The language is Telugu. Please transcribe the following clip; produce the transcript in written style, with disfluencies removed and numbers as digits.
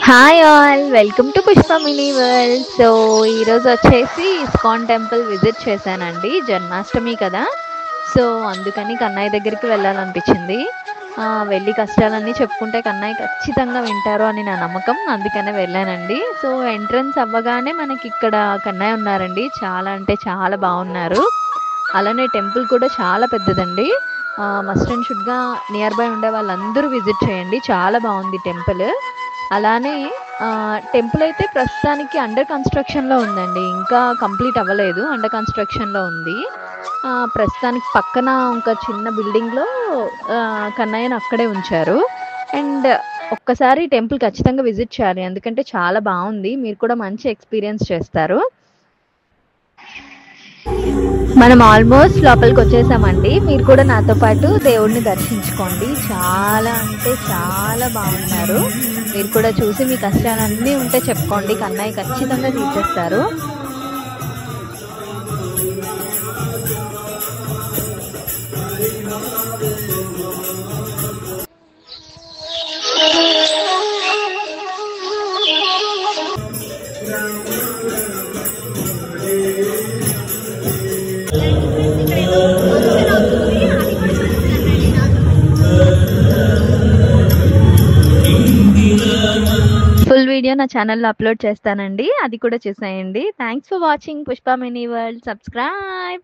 Hi all, welcome to Pushpa mini world. So ఈరోజు వచ్చేసి ఇస్కాన్ టెంపుల్ విజిట్ చేశానండి. జన్మాష్టమి కదా, సో అందుకని కన్నయ్య దగ్గరికి వెళ్ళాలనిపించింది. వెళ్ళి కష్టాలన్నీ చెప్పుకుంటే కన్నయ్య ఖచ్చితంగా వింటారు అని నా నమ్మకం, అందుకనే వెళ్ళానండి. సో ఎంట్రన్స్ అవ్వగానే మనకి ఇక్కడ కన్నయ్య ఉన్నారండి. చాలా అంటే చాలా బాగున్నారు. అలానే టెంపుల్ కూడా చాలా పెద్దదండి. మస్ట్ అండ్ షుడ్గా నియర్ బై ఉండే వాళ్ళందరూ విజిట్ చేయండి, చాలా బాగుంది టెంపుల్. అలానే టెంపుల్ అయితే ప్రస్తుతానికి అండర్ కన్స్ట్రక్షన్లో ఉందండి, ఇంకా కంప్లీట్ అవ్వలేదు, అండర్ కన్స్ట్రక్షన్లో ఉంది. ప్రస్తుతానికి పక్కన ఒక చిన్న బిల్డింగ్లో కన్నయ్యను అక్కడే ఉంచారు. అండ్ ఒక్కసారి టెంపుల్ ఖచ్చితంగా విజిట్ చేయాలి, ఎందుకంటే చాలా బాగుంది, మీరు కూడా మంచి ఎక్స్పీరియన్స్ చేస్తారు. మనం ఆల్మోస్ట్ లోపలికి వచ్చేసామండి. మీరు కూడా నాతో పాటు దేవుడిని దర్శించుకోండి, చాలా అంటే చాలా బాగున్నారు. మీరు కూడా చూసి మీ కష్టాలన్నీ ఉంటే చెప్పుకోండి, కన్నయ్య ఖచ్చితంగా తీర్చేస్తారు. ఫుల్ వీడియో నా ఛానల్లో అప్లోడ్ చేస్తానండి, అది కూడా చూసేయండి. Thanks for watching Pushpa mini world. Subscribe.